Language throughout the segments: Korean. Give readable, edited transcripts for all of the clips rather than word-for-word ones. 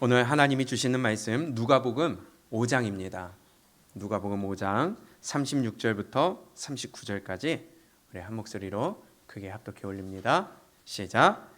오늘 하나님이 주시는 말씀 누가복음 5장입니다. 누가복음 5장 36절부터 39절까지 우리 한 목소리로 크게 합독해 올립니다. 시작.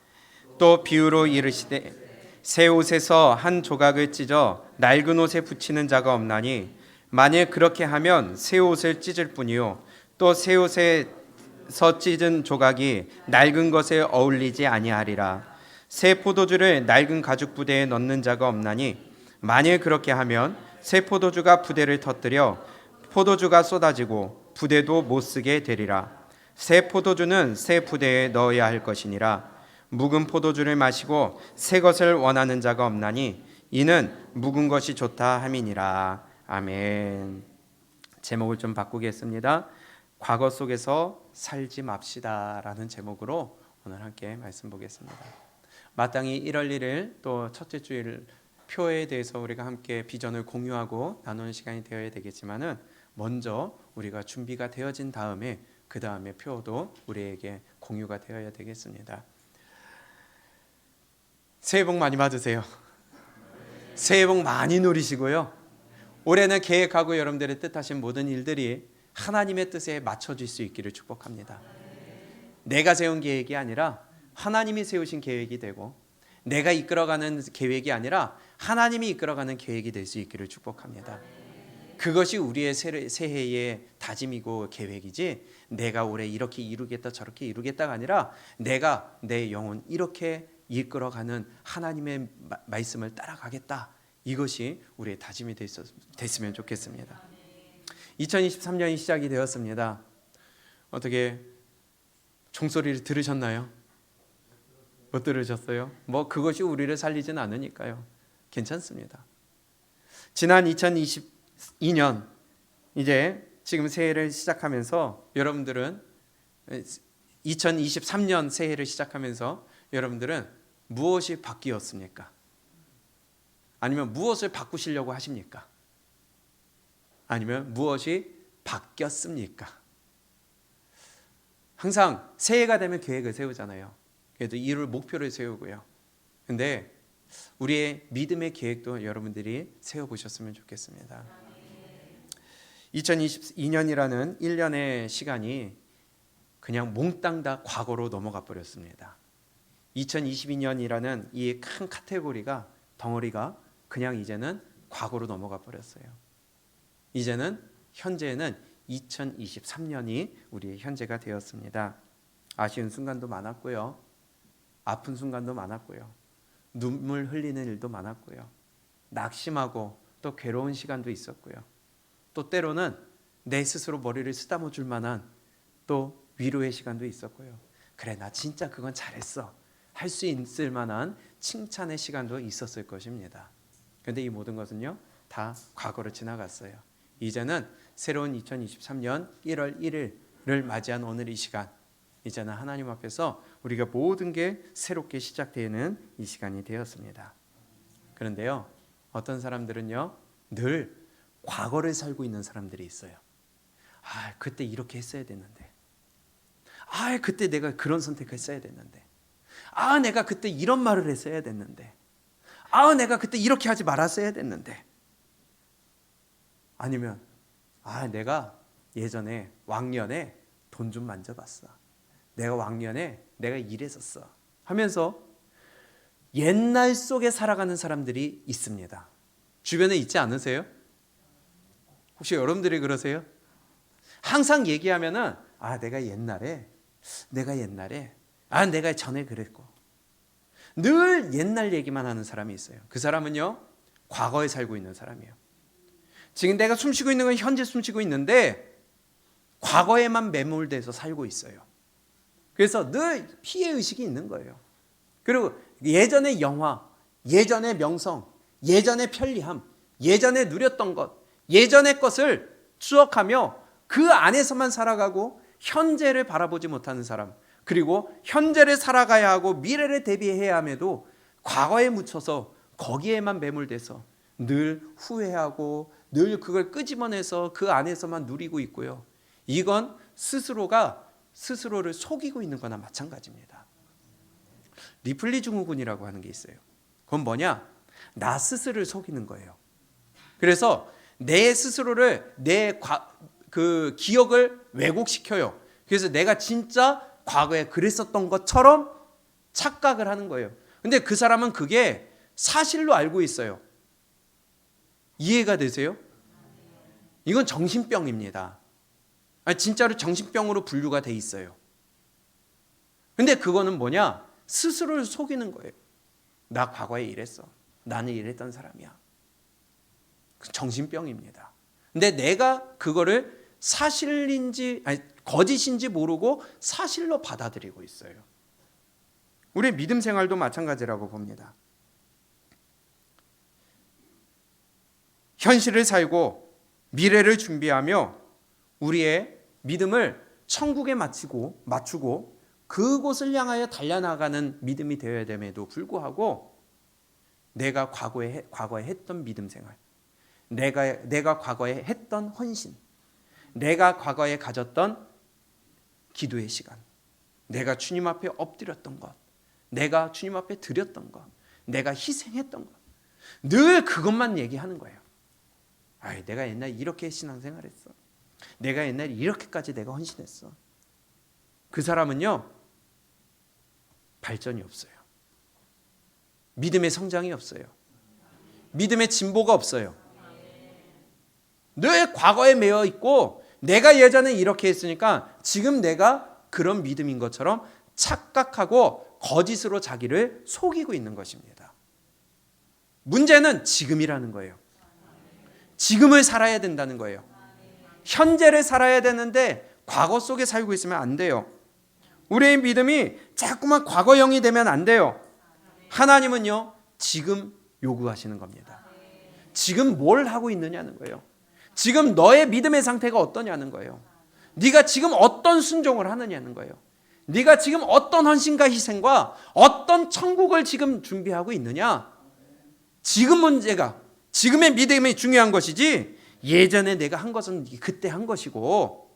또 비유로 이르시되 새 옷에서 한 조각을 찢어 낡은 옷에 붙이는 자가 없나니 만일 그렇게 하면 새 옷을 찢을 뿐이요 또 새 옷에서 찢은 조각이 낡은 것에 어울리지 아니하리라. 새 포도주를 낡은 가죽 부대에 넣는 자가 없나니 만일 그렇게 하면 새 포도주가 부대를 터뜨려 포도주가 쏟아지고 부대도 못 쓰게 되리라. 새 포도주는 새 부대에 넣어야 할 것이니라. 묵은 포도주를 마시고 새 것을 원하는 자가 없나니 이는 묵은 것이 좋다 함이니라. 아멘. 제목을 좀 바꾸겠습니다. 과거 속에서 살지 맙시다 라는 제목으로 오늘 함께 말씀 보겠습니다. 마땅히 1월 1일 또 첫째 주일 표에 대해서 우리가 함께 비전을 공유하고 나누는 시간이 되어야 되겠지만은 먼저 우리가 준비가 되어진 다음에 그 다음에 표도 우리에게 공유가 되어야 되겠습니다. 새해 복 많이 받으세요. 새해 복 많이 누리시고요. 올해는 계획하고 여러분들의 뜻하신 모든 일들이 하나님의 뜻에 맞춰질 수 있기를 축복합니다. 내가 세운 계획이 아니라 하나님이 세우신 계획이 되고 내가 이끌어가는 계획이 아니라 하나님이 이끌어가는 계획이 될 수 있기를 축복합니다. 그것이 우리의 새해의 다짐이고 계획이지 내가 올해 이렇게 이루겠다 저렇게 이루겠다가 아니라 내가 내 영혼 이렇게 이끌어가는 하나님의 말씀을 따라가겠다. 이것이 우리의 다짐이 됐으면 좋겠습니다. 2023년이 시작이 되었습니다. 어떻게 종소리를 들으셨나요? 못 들으셨어요? 그것이 우리를 살리진 않으니까요. 괜찮습니다. 지난 2022년 이제 지금 새해를 시작하면서 여러분들은 2023년 새해를 시작하면서 여러분들은 무엇이 바뀌었습니까? 아니면 무엇을 바꾸시려고 하십니까? 아니면 무엇이 바뀌었습니까? 항상 새해가 되면 계획을 세우잖아요. 그래도 이룰 목표를 세우고요. 근데 우리의 믿음의 계획도 여러분들이 세워보셨으면 좋겠습니다. 2022년이라는 1년의 시간이 그냥 몽땅 다 과거로 넘어가 버렸습니다. 2022년이라는 이 큰 카테고리가 덩어리가 그냥 이제는 과거로 넘어가 버렸어요. 이제는 현재는 2023년이 우리의 현재가 되었습니다. 아쉬운 순간도 많았고요. 아픈 순간도 많았고요. 눈물 흘리는 일도 많았고요. 낙심하고 또 괴로운 시간도 있었고요. 또 때로는 내 스스로 머리를 쓰다듬어 줄 만한 또 위로의 시간도 있었고요. 그래 나 진짜 그건 잘했어. 할 수 있을 만한 칭찬의 시간도 있었을 것입니다. 그런데 이 모든 것은요. 다 과거로 지나갔어요. 이제는 새로운 2023년 1월 1일을 맞이한 오늘 이 시간 이제는 하나님 앞에서 우리가 모든 게 새롭게 시작되는 이 시간이 되었습니다. 그런데요. 어떤 사람들은요. 늘 과거를 살고 있는 사람들이 있어요. 그때 이렇게 했어야 됐는데. 그때 내가 그런 선택을 했어야 됐는데. 내가 그때 이런 말을 했어야 됐는데. 내가 그때 이렇게 하지 말았어야 됐는데. 아니면 내가 예전에 왕년에 돈 좀 만져봤어. 내가 왕년에 내가 이랬었어 하면서 옛날 속에 살아가는 사람들이 있습니다. 주변에 있지 않으세요? 혹시 여러분들이 그러세요? 항상 얘기하면은 내가 옛날에 내가 전에 그랬고 늘 옛날 얘기만 하는 사람이 있어요. 그 사람은요 과거에 살고 있는 사람이에요. 지금 내가 숨쉬고 있는 건 현재 숨쉬고 있는데 과거에만 매몰돼서 살고 있어요. 그래서 늘 피해의식이 있는 거예요. 그리고 예전의 영화, 예전의 명성, 예전의 편리함, 예전에 누렸던 것, 예전의 것을 추억하며 그 안에서만 살아가고 현재를 바라보지 못하는 사람, 그리고 현재를 살아가야 하고 미래를 대비해야 함에도 과거에 묻혀서 거기에만 매몰돼서 늘 후회하고 늘 그걸 끄집어내서 그 안에서만 누리고 있고요. 이건 스스로가 스스로를 속이고 있는 거나 마찬가지입니다. 리플리 증후군이라고 하는 게 있어요. 그건 뭐냐? 나 스스로를 속이는 거예요. 그래서 내 스스로를 그 기억을 왜곡시켜요. 그래서 내가 진짜 과거에 그랬었던 것처럼 착각을 하는 거예요. 근데 그 사람은 그게 사실로 알고 있어요. 이해가 되세요? 이건 정신병입니다. 진짜로 정신병으로 분류가 돼 있어요. 근데 그거는 뭐냐? 스스로를 속이는 거예요. 나 과거에 이랬어. 나는 이랬던 사람이야. 정신병입니다. 근데 내가 그거를 사실인지 거짓인지 모르고 사실로 받아들이고 있어요. 우리의 믿음 생활도 마찬가지라고 봅니다. 현실을 살고 미래를 준비하며 우리의 믿음을 천국에 맞추고 그곳을 향하여 달려나가는 믿음이 되어야 됨에도 불구하고 내가 과거에 했던 믿음 생활, 내가 과거에 했던 헌신, 내가 과거에 가졌던 기도의 시간, 내가 주님 앞에 엎드렸던 것, 내가 주님 앞에 드렸던 것, 내가 희생했던 것, 늘 그것만 얘기하는 거예요. 내가 옛날에 이렇게 신앙생활했어. 내가 옛날에 이렇게까지 내가 헌신했어. 그 사람은요, 발전이 없어요. 믿음의 성장이 없어요. 믿음의 진보가 없어요. 늘 과거에 매여 있고 내가 예전에 이렇게 했으니까 지금 내가 그런 믿음인 것처럼 착각하고 거짓으로 자기를 속이고 있는 것입니다. 문제는 지금이라는 거예요. 지금을 살아야 된다는 거예요. 현재를 살아야 되는데 과거 속에 살고 있으면 안 돼요. 우리의 믿음이 자꾸만 과거형이 되면 안 돼요. 하나님은요, 지금 요구하시는 겁니다. 지금 뭘 하고 있느냐는 거예요. 지금 너의 믿음의 상태가 어떠냐는 거예요. 네가 지금 어떤 순종을 하느냐는 거예요. 네가 지금 어떤 헌신과 희생과 어떤 천국을 지금 준비하고 있느냐. 지금 문제가, 지금의 믿음이 중요한 것이지 예전에 내가 한 것은 그때 한 것이고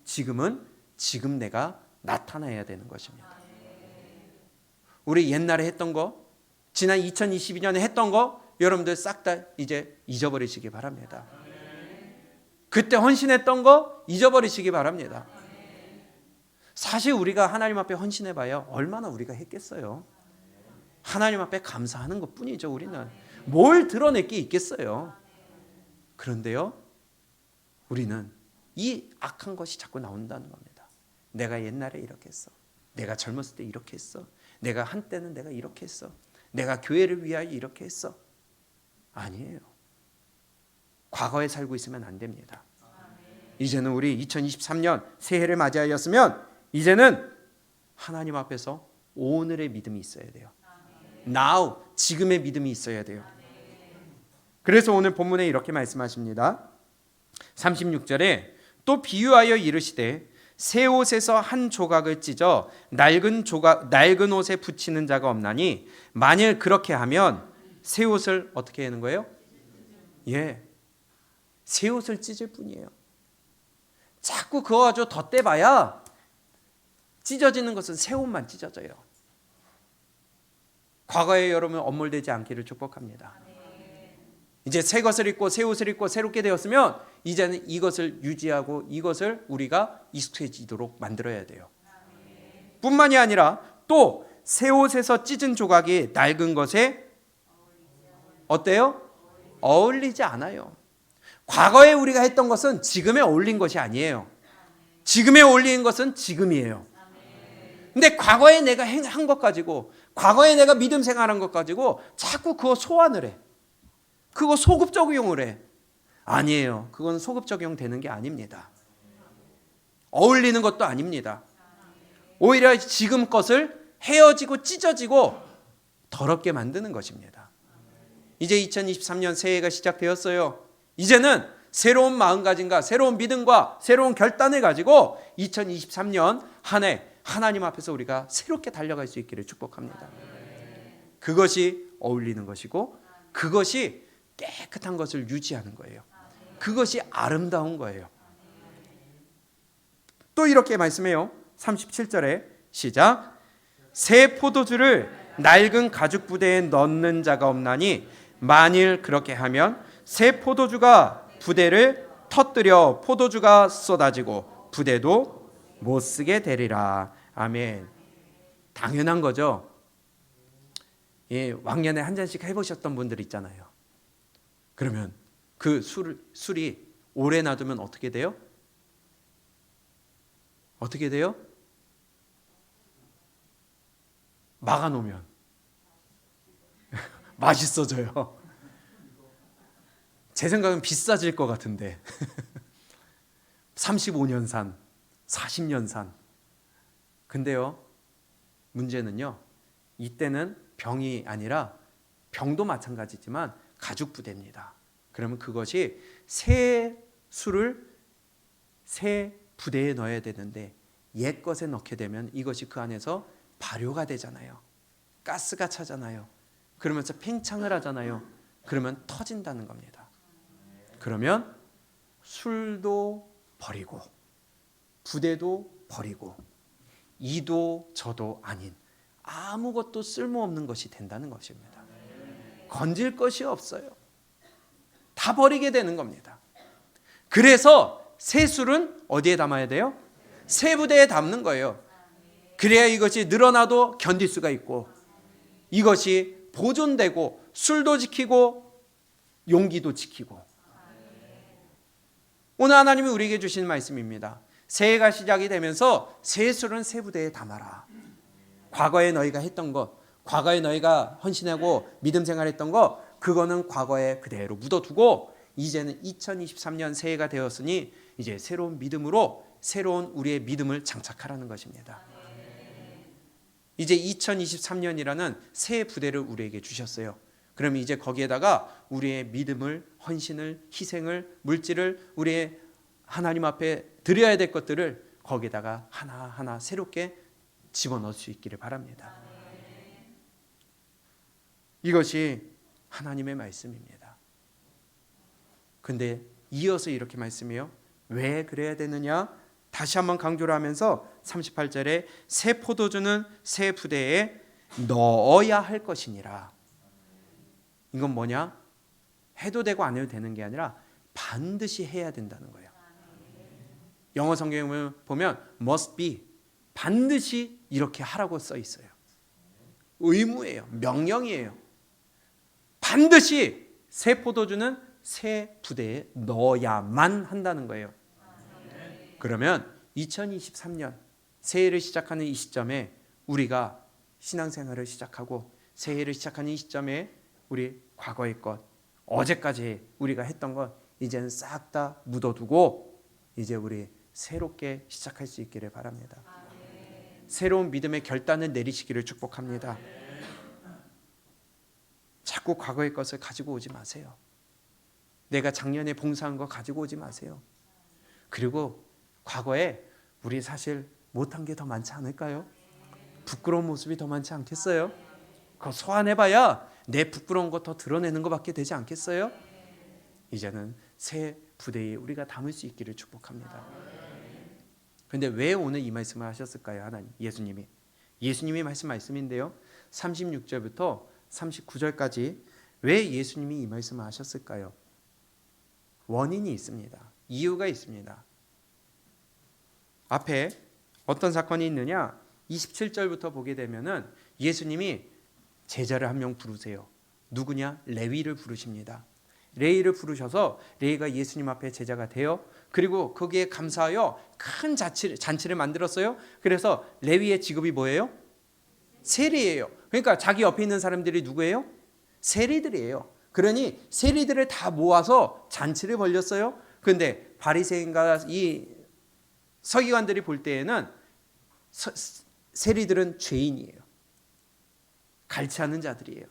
지금은 지금 내가 나타나야 되는 것입니다. 우리 옛날에 했던 거, 지난 2022년에 했던 거 여러분들 싹 다 이제 잊어버리시기 바랍니다. 그때 헌신했던 거 잊어버리시기 바랍니다. 사실 우리가 하나님 앞에 헌신해봐야 얼마나 우리가 했겠어요. 하나님 앞에 감사하는 것뿐이죠. 우리는 뭘 드러낼 게 있겠어요. 그런데요, 우리는 이 악한 것이 자꾸 나온다는 겁니다. 내가 옛날에 이렇게 했어. 내가 젊었을 때 이렇게 했어. 내가 한때는 내가 이렇게 했어. 내가 교회를 위하여 이렇게 했어. 아니에요. 과거에 살고 있으면 안 됩니다. 이제는 우리 2023년 새해를 맞이하였으면 이제는 하나님 앞에서 오늘의 믿음이 있어야 돼요. Now, 지금의 믿음이 있어야 돼요. 그래서 오늘 본문에 이렇게 말씀하십니다. 36절에 또 비유하여 이르시되 새 옷에서 한 조각을 찢어 낡은 옷에 붙이는 자가 없나니 만일 그렇게 하면 새 옷을 어떻게 하는 거예요? 새 옷을 찢을 뿐이에요. 자꾸 그거 가지고 덧대봐야 찢어지는 것은 새 옷만 찢어져요. 과거에 여러분 엄물되지 않기를 축복합니다. 이제 새 것을 입고 새 옷을 입고 새롭게 되었으면 이제는 이것을 유지하고 이것을 우리가 익숙해지도록 만들어야 돼요. 뿐만이 아니라 또 새 옷에서 찢은 조각이 낡은 것에 어때요? 어울리지 않아요. 과거에 우리가 했던 것은 지금에 어울린 것이 아니에요. 지금에 어울린 것은 지금이에요. 근데 과거에 내가 한 것 가지고, 과거에 내가 믿음 생활한 것 가지고 자꾸 그거 소환을 해. 그거 소급 적용을 해. 아니에요. 그건 소급 적용되는 게 아닙니다. 어울리는 것도 아닙니다. 오히려 지금 것을 헤어지고 찢어지고 더럽게 만드는 것입니다. 이제 2023년 새해가 시작되었어요. 이제는 새로운 마음가짐과 새로운 믿음과 새로운 결단을 가지고 2023년 한 해 하나님 앞에서 우리가 새롭게 달려갈 수 있기를 축복합니다. 그것이 어울리는 것이고 그것이 깨끗한 것을 유지하는 거예요. 그것이 아름다운 거예요. 또 이렇게 말씀해요. 37절에 시작. 새 포도주를 낡은 가죽 부대에 넣는 자가 없나니 만일 그렇게 하면 새 포도주가 부대를 터뜨려 포도주가 쏟아지고 부대도 못 쓰게 되리라. 아멘. 당연한 거죠. 예, 왕년에 한 잔씩 해보셨던 분들 있잖아요. 그러면 그 술이 오래 놔두면 어떻게 돼요? 어떻게 돼요? 막아놓으면 맛있어져요. 제 생각은 비싸질 것 같은데 35년 산, 40년 산. 근데요, 문제는요, 이때는 병이 아니라 병도 마찬가지지만 가죽 부대입니다. 그러면 그것이 새 술을 새 부대에 넣어야 되는데 옛 것에 넣게 되면 이것이 그 안에서 발효가 되잖아요. 가스가 차잖아요. 그러면서 팽창을 하잖아요. 그러면 터진다는 겁니다. 그러면 술도 버리고 부대도 버리고 이도 저도 아닌 아무것도 쓸모없는 것이 된다는 것입니다. 건질 것이 없어요. 다 버리게 되는 겁니다. 그래서 새 술은 어디에 담아야 돼요? 새 부대에 담는 거예요. 그래야 이것이 늘어나도 견딜 수가 있고 이것이 보존되고 술도 지키고 용기도 지키고. 오늘 하나님이 우리에게 주신 말씀입니다. 새해가 시작이 되면서 새 술은 새 부대에 담아라. 과거에 너희가 했던 것, 과거에 너희가 헌신하고 믿음 생활했던 것, 그거는 과거에 그대로 묻어두고 이제는 2023년 새해가 되었으니 이제 새로운 믿음으로 새로운 우리의 믿음을 장착하라는 것입니다. 이제 2023년이라는 새 부대를 우리에게 주셨어요. 그럼 이제 거기에다가 우리의 믿음을, 헌신을, 희생을, 물질을, 우리의 하나님 앞에 드려야 될 것들을 거기에다가 하나하나 새롭게 집어넣을 수 있기를 바랍니다. 이것이 하나님의 말씀입니다. 근데 이어서 이렇게 말씀해요. 왜 그래야 되느냐? 다시 한번 강조를 하면서 38절에 새 포도주는 새 부대에 넣어야 할 것이니라. 이건 뭐냐? 해도 되고 안 해도 되는 게 아니라 반드시 해야 된다는 거예요. 영어 성경을 보면 must be, 반드시 이렇게 하라고 써 있어요. 의무예요. 명령이에요. 반드시 새 포도주는 새 부대에 넣어야만 한다는 거예요. 그러면 2023년 새해를 시작하는 이 시점에 우리가 신앙생활을 시작하고 새해를 시작하는 이 시점에 우리 과거의 것, 어제까지 우리가 했던 것 이제는 싹 다 묻어두고 이제 우리 새롭게 시작할 수 있기를 바랍니다. 새로운 믿음의 결단을 내리시기를 축복합니다. 자꾸 과거의 것을 가지고 오지 마세요. 내가 작년에 봉사한 거 가지고 오지 마세요. 그리고 과거에 우리 사실 못한 게 더 많지 않을까요? 부끄러운 모습이 더 많지 않겠어요? 그거 소환해봐야 내 부끄러운 거 더 드러내는 것밖에 되지 않겠어요? 이제는 새 부대에 우리가 담을 수 있기를 축복합니다. 그런데 왜 오늘 이 말씀을 하셨을까요? 하나님, 예수님이 말씀인데요. 36절부터 39절까지 왜 예수님이 이 말씀을 하셨을까요? 원인이 있습니다. 이유가 있습니다. 앞에 어떤 사건이 있느냐? 27절부터 보게 되면은 예수님이 제자를 한 명 부르세요. 누구냐? 레위를 부르십니다. 레위를 부르셔서 레위가 예수님 앞에 제자가 되어 그리고 거기에 감사하여 큰 잔치를 만들었어요. 그래서 레위의 직업이 뭐예요? 세리예요. 그러니까 자기 옆에 있는 사람들이 누구예요? 세리들이에요. 그러니 세리들을 다 모아서 잔치를 벌렸어요. 그런데 바리새인과 이 서기관들이 볼 때에는 세리들은 죄인이에요. 갈취하는 자들이에요.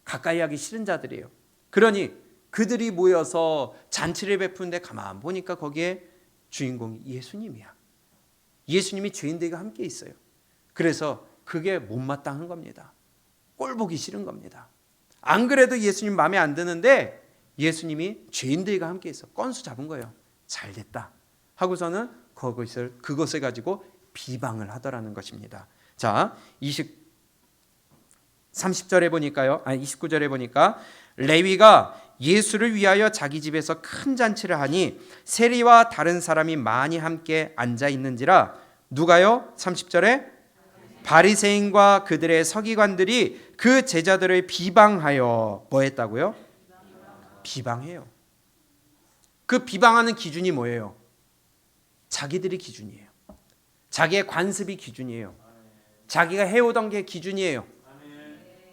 가까이 하기 싫은 자들이에요. 그러니 그들이 모여서 잔치를 베푸는데 가만 보니까 거기에 주인공이 예수님이야. 예수님이 죄인들과 함께 있어요. 그래서 그게 못마땅한 겁니다. 꼴 보기 싫은 겁니다. 안 그래도 예수님 마음에 안 드는데 예수님이 죄인들과 함께 있어. 건수 잡은 거예요. 잘 됐다 하고서는 그것을 가지고 비방을 하더라는 것입니다. 자, 30절에 보니까요. 29절에 보니까 레위가 예수를 위하여 자기 집에서 큰 잔치를 하니 세리와 다른 사람이 많이 함께 앉아 있는지라. 누가요? 30절에 바리새인과 그들의 서기관들이 그 제자들을 비방하여 뭐 했다고요? 비방해요. 그 비방하는 기준이 뭐예요? 자기들이 기준이에요. 자기의 관습이 기준이에요. 자기가 해오던 게 기준이에요.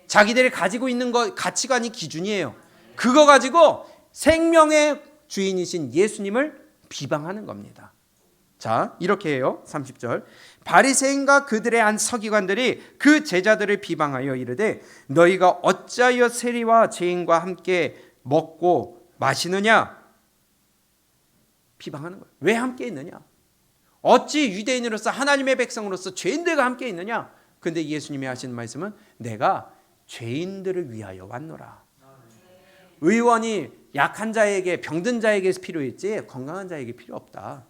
자기들이 가지고 있는 것, 가치관이 기준이에요. 그거 가지고 생명의 주인이신 예수님을 비방하는 겁니다. 자, 이렇게 해요. 30절. 바리새인과 그들의 한 서기관들이 그 제자들을 비방하여 이르되 너희가 어찌하여 세리와 죄인과 함께 먹고 마시느냐? 비방하는 거예요. 왜 함께 있느냐? 어찌 유대인으로서 하나님의 백성으로서 죄인들과 함께 있느냐? 근데 예수님이 하시는 말씀은 내가 죄인들을 위하여 왔노라. 의원이 약한 자에게, 병든 자에게 필요했지 건강한 자에게 필요 없다.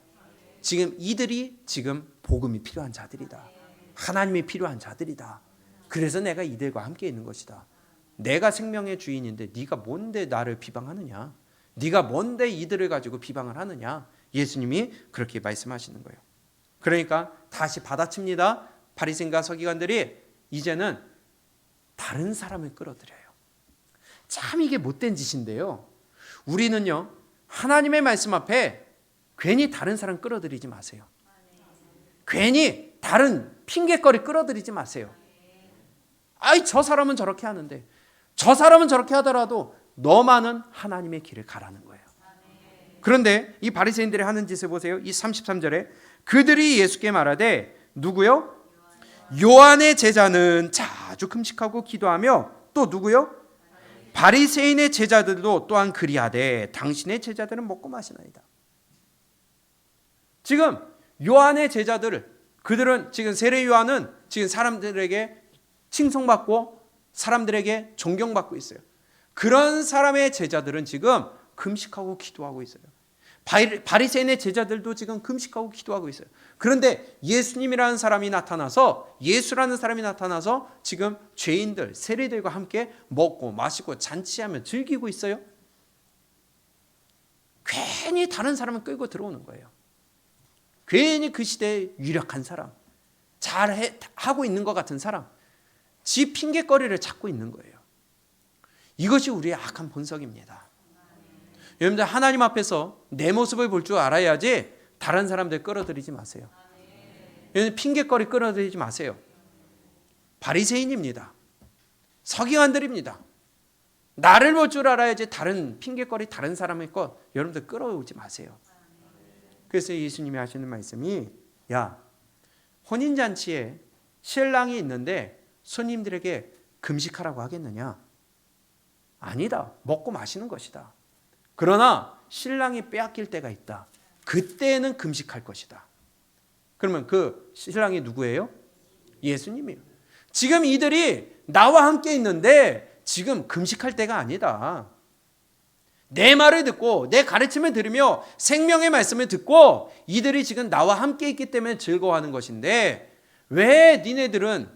지금 이들이 지금 복음이 필요한 자들이다. 하나님이 필요한 자들이다. 그래서 내가 이들과 함께 있는 것이다. 내가 생명의 주인인데 네가 뭔데 나를 비방하느냐? 네가 뭔데 이들을 가지고 비방을 하느냐? 예수님이 그렇게 말씀하시는 거예요. 그러니까 다시 받아칩니다. 바리새인과 서기관들이 이제는 다른 사람을 끌어들여요. 참 이게 못된 짓인데요. 우리는요, 하나님의 말씀 앞에 괜히 다른 사람 끌어들이지 마세요. 괜히 다른 핑계거리 끌어들이지 마세요. 아이, 저 사람은 저렇게 하는데, 저 사람은 저렇게 하더라도 너만은 하나님의 길을 가라는 거예요. 그런데 이 바리새인들이 하는 짓을 보세요. 이 33절에 그들이 예수께 말하되 누구요? 요한의 제자는 자주 금식하고 기도하며 또 누구요? 바리새인의 제자들도 또한 그리하되 당신의 제자들은 먹고 마시나이다. 지금 요한의 제자들을, 그들은 지금 세례 요한은 지금 사람들에게 칭송받고 사람들에게 존경받고 있어요. 그런 사람의 제자들은 지금 금식하고 기도하고 있어요. 바리새인의 제자들도 지금 금식하고 기도하고 있어요. 그런데 예수님이라는 사람이 나타나서, 예수라는 사람이 나타나서 지금 죄인들, 세리들과 함께 먹고 마시고 잔치하며 즐기고 있어요. 괜히 다른 사람을 끌고 들어오는 거예요. 괜히 그 시대에 유력한 사람, 잘하고 있는 것 같은 사람, 지 핑계거리를 찾고 있는 거예요. 이것이 우리의 악한 본성입니다. 여러분들 하나님 앞에서 내 모습을 볼 줄 알아야지 다른 사람들 끌어들이지 마세요. 핑계거리 끌어들이지 마세요. 바리새인입니다. 서기관들입니다. 나를 볼 줄 알아야지 다른 핑계거리 다른 사람의 것 여러분들 끌어오지 마세요. 그래서 예수님이 하시는 말씀이, 야, 혼인잔치에 신랑이 있는데 손님들에게 금식하라고 하겠느냐? 아니다. 먹고 마시는 것이다. 그러나 신랑이 빼앗길 때가 있다. 그때는 금식할 것이다. 그러면 그 신랑이 누구예요? 예수님이에요. 지금 이들이 나와 함께 있는데 지금 금식할 때가 아니다. 내 말을 듣고 내 가르침을 들으며 생명의 말씀을 듣고 이들이 지금 나와 함께 있기 때문에 즐거워하는 것인데 왜 니네들은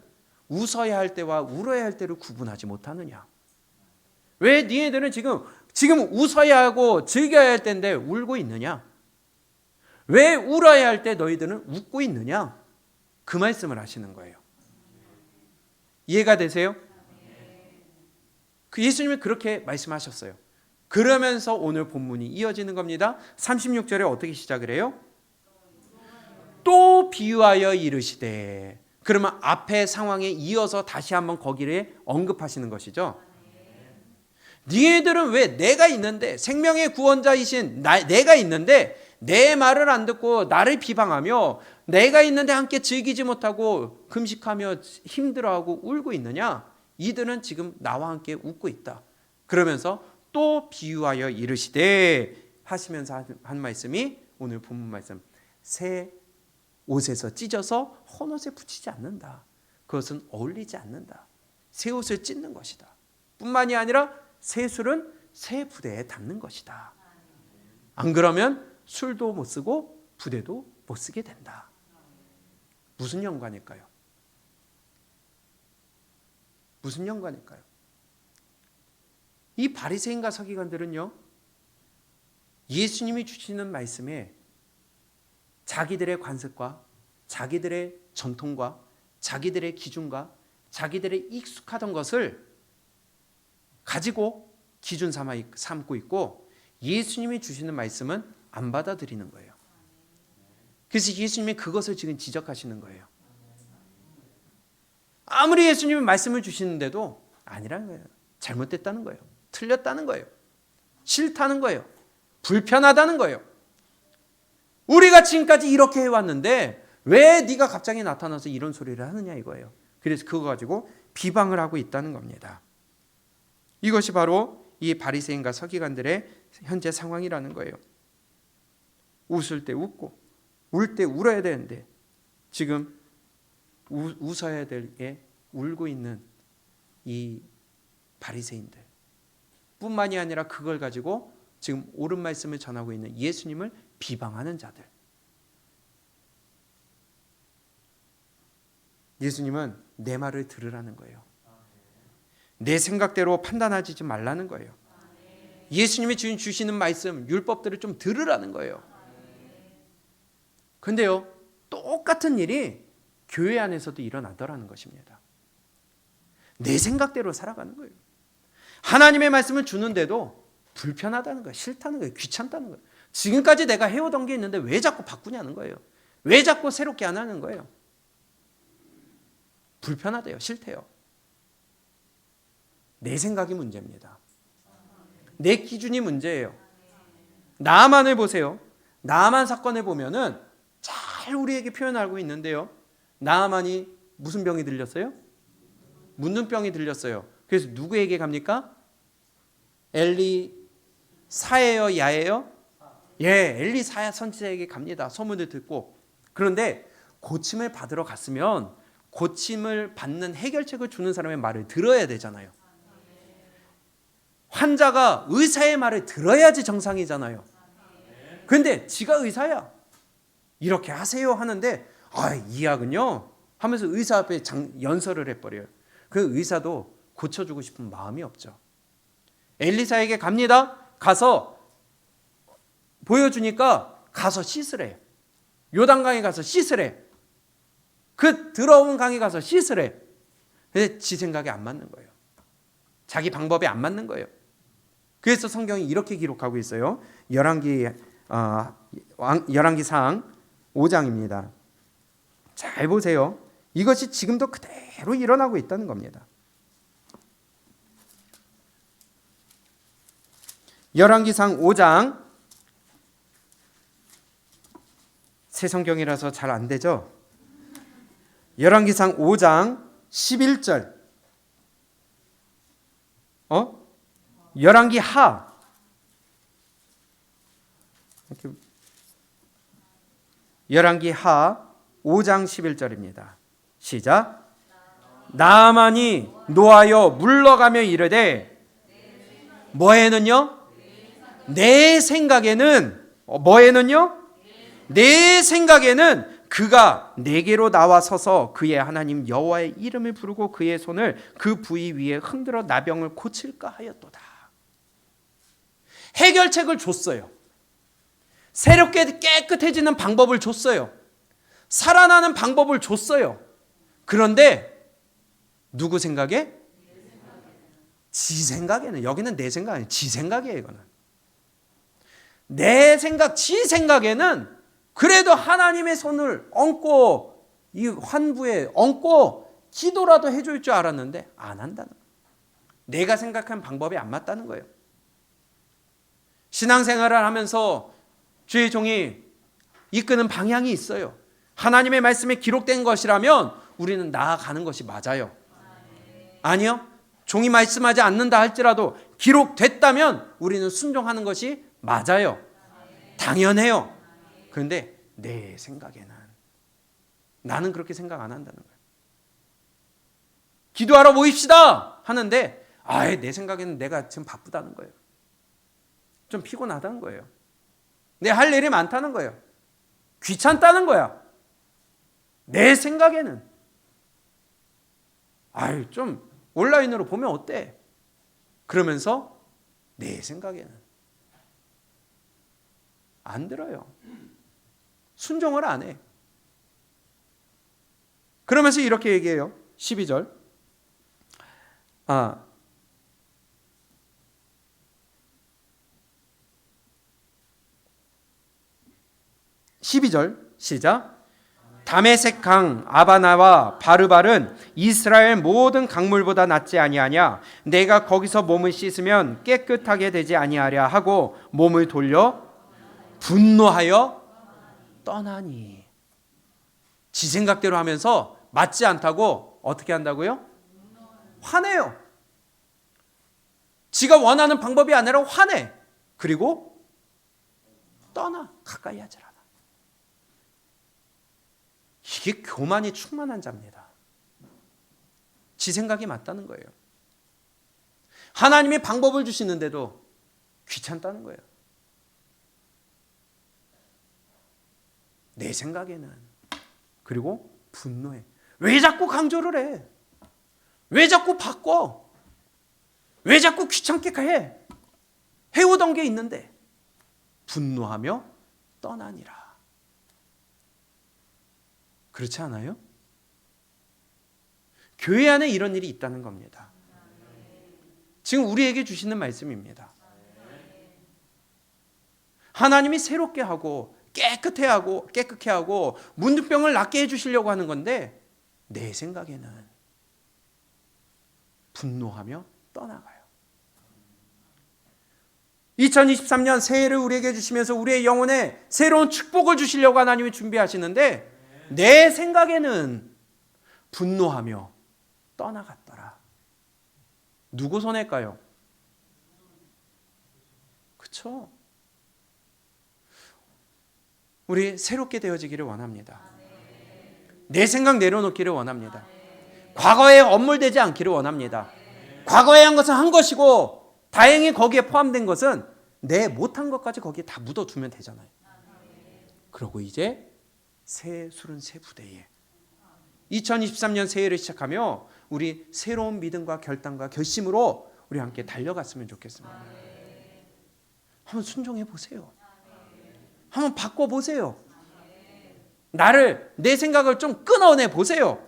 웃어야 할 때와 울어야 할 때를 구분하지 못하느냐? 왜 니네들은 지금 웃어야 하고 즐겨야 할 때인데 울고 있느냐? 왜 울어야 할 때 너희들은 웃고 있느냐? 그 말씀을 하시는 거예요. 이해가 되세요? 그 예수님이 그렇게 말씀하셨어요. 그러면서 오늘 본문이 이어지는 겁니다. 36절에 어떻게 시작을 해요? 또 비유하여 이르시되. 그러면 앞에 상황에 이어서 다시 한번 거기를 언급하시는 것이죠. 니네들은 왜 내가 있는데, 생명의 구원자이신 내가 있는데 내 말을 안 듣고 나를 비방하며 내가 있는데 함께 즐기지 못하고 금식하며 힘들어하고 울고 있느냐? 이들은 지금 나와 함께 웃고 있다. 그러면서 또 비유하여 이르시되 하시면서 한 말씀이 오늘 본문 말씀. 새 옷에서 찢어서 헌 옷에 붙이지 않는다. 그것은 어울리지 않는다. 새 옷을 찢는 것이다. 뿐만이 아니라 새 술은 새 부대에 담는 것이다. 안 그러면 술도 못 쓰고 부대도 못 쓰게 된다. 무슨 연관일까요? 무슨 연관일까요? 이 바리새인과 서기관들은요, 예수님이 주시는 말씀에 자기들의 관습과 자기들의 전통과 자기들의 기준과 자기들의 익숙하던 것을 가지고 기준 삼고 있고, 예수님이 주시는 말씀은 안 받아들이는 거예요. 그래서 예수님이 그것을 지금 지적하시는 거예요. 아무리 예수님이 말씀을 주시는데도 아니라는 거예요. 잘못됐다는 거예요. 틀렸다는 거예요. 싫다는 거예요. 불편하다는 거예요. 우리가 지금까지 이렇게 해왔는데 왜 네가 갑자기 나타나서 이런 소리를 하느냐 이거예요. 그래서 그거 가지고 비방을 하고 있다는 겁니다. 이것이 바로 이 바리새인과 서기관들의 현재 상황이라는 거예요. 웃을 때 웃고 울 때 울어야 되는데 지금 웃어야 될 게 울고 있는 이 바리새인들 뿐만이 아니라 그걸 가지고 지금 옳은 말씀을 전하고 있는 예수님을 비방하는 자들. 예수님은 내 말을 들으라는 거예요. 내 생각대로 판단하지 말라는 거예요. 예수님이 주시는 말씀, 율법들을 좀 들으라는 거예요. 근데요, 똑같은 일이 교회 안에서도 일어나더라는 것입니다. 내 생각대로 살아가는 거예요. 하나님의 말씀을 주는데도 불편하다는 거예요. 싫다는 거예요. 귀찮다는 거예요. 지금까지 내가 해오던 게 있는데 왜 자꾸 바꾸냐는 거예요. 왜 자꾸 새롭게 안 하는 거예요. 불편하대요. 싫대요. 내 생각이 문제입니다. 내 기준이 문제예요. 나만을 보세요. 나만 사건을 보면은 잘 우리에게 표현하고 있는데요. 나만이 무슨 병이 들렸어요? 묻는 병이 들렸어요. 그래서 누구에게 갑니까? 엘리사예요, 야예요? 예, 엘리사 선지자에게 갑니다. 소문을 듣고. 그런데 고침을 받으러 갔으면 고침을 받는 해결책을 주는 사람의 말을 들어야 되잖아요. 환자가 의사의 말을 들어야지 정상이잖아요. 그런데 지가 의사야. 이렇게 하세요 하는데 이 약은요 하면서 의사 앞에 연설을 해버려요. 그 의사도 고쳐주고 싶은 마음이 없죠. 엘리사에게 갑니다. 가서 보여주니까 가서 씻으래. 요단강에 가서 씻으래. 그 더러운 강에 가서 씻으래. 근데 지 생각에 안 맞는 거예요. 자기 방법에 안 맞는 거예요. 그래서 성경이 이렇게 기록하고 있어요. 열왕기상 5장입니다. 잘 보세요. 이것이 지금도 그대로 일어나고 있다는 겁니다. 열왕기상 5장, 새 성경이라서 잘 안 되죠. 열왕기상 5장 11절. 열왕기 하. 열왕기 하 5장 11절입니다. 시작. 나만이 노하여 물러가며 이르되 뭐에는요? 내 생각에는 뭐에는요? 내 생각에는 그가 내게로 나와서서 그의 하나님 여호와의 이름을 부르고 그의 손을 그 부위 위에 흔들어 나병을 고칠까 하였도다. 해결책을 줬어요. 새롭게 깨끗해지는 방법을 줬어요. 살아나는 방법을 줬어요. 그런데 누구 생각에? 지 생각에는. 여기는 내 생각 아니에요. 지 생각이에요. 이거는 내 생각, 지 생각에는 그래도 하나님의 손을 얹고 이 환부에 얹고 기도라도 해줄 줄 알았는데 안 한다는 거예요. 내가 생각한 방법이 안 맞다는 거예요. 신앙생활을 하면서 주의 종이 이끄는 방향이 있어요. 하나님의 말씀에 기록된 것이라면 우리는 나아가는 것이 맞아요. 아니요. 종이 말씀하지 않는다 할지라도 기록됐다면 우리는 순종하는 것이 맞아요. 당연해요. 그런데 내 생각에는 나는 그렇게 생각 안 한다는 거예요. 기도하러 모입시다 하는데 내 생각에는 내가 지금 바쁘다는 거예요. 좀 피곤하다는 거예요. 내 할 일이 많다는 거예요. 귀찮다는 거야. 내 생각에는 좀 온라인으로 보면 어때? 그러면서 내 생각에는 안 들어요. 순종을 안 해. 그러면서 이렇게 얘기해요. 12절. 12절 시작. 다메섹 강 아바나와 바르발은 이스라엘 모든 강물보다 낫지 아니하냐. 내가 거기서 몸을 씻으면 깨끗하게 되지 아니하랴 하고 몸을 돌려 분노하여 떠나니. 지 생각대로 하면서 맞지 않다고 어떻게 한다고요? 화내요. 지가 원하는 방법이 아니라 화내. 그리고 떠나. 가까이 하지 않아. 이게 교만이 충만한 자입니다. 지 생각이 맞다는 거예요. 하나님이 방법을 주시는데도 귀찮다는 거예요. 내 생각에는. 그리고 분노해. 왜 자꾸 강조를 해? 왜 자꾸 바꿔? 왜 자꾸 귀찮게 해? 해오던 게 있는데. 분노하며 떠나니라. 그렇지 않아요? 교회 안에 이런 일이 있다는 겁니다. 지금 우리에게 주시는 말씀입니다. 하나님이 새롭게 하고 깨끗해 하고 문둥병을 낫게 해주시려고 하는 건데 내 생각에는 분노하며 떠나가요. 2023년 새해를 우리에게 주시면서 우리의 영혼에 새로운 축복을 주시려고 하나님이 준비하시는데 내 생각에는 분노하며 떠나갔더라. 누구 손해일까요? 그렇죠? 우리 새롭게 되어지기를 원합니다. 내 생각 내려놓기를 원합니다. 과거에 엄물되지 않기를 원합니다. 과거에 한 것은 한 것이고 다행히 거기에 포함된 것은 내 못한 것까지 거기에 다 묻어두면 되잖아요. 그리고 이제 새 술은 새 부대에 2023년 새해를 시작하며 우리 새로운 믿음과 결단과 결심으로 우리 함께 달려갔으면 좋겠습니다. 한번 순종해 보세요. 한번 바꿔보세요. 내 생각을 좀 끊어내 보세요.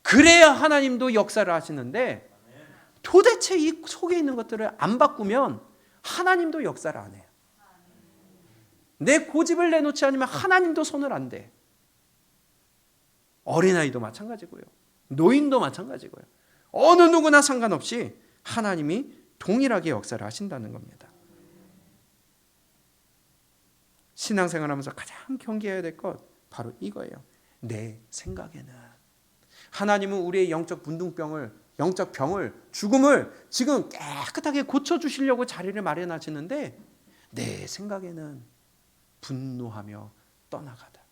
그래야 하나님도 역사를 하시는데 도대체 이 속에 있는 것들을 안 바꾸면 하나님도 역사를 안 해요. 내 고집을 내놓지 않으면 하나님도 손을 안 대. 어린아이도 마찬가지고요. 노인도 마찬가지고요. 어느 누구나 상관없이 하나님이 동일하게 역사를 하신다는 겁니다. 신앙생활하면서 가장 경계해야 될 것 바로 이거예요. 내 생각에는 하나님은 우리의 영적 문둥병을, 영적 병을, 죽음을 지금 깨끗하게 고쳐주시려고 자리를 마련하시는데 내 생각에는 분노하며 떠나가다.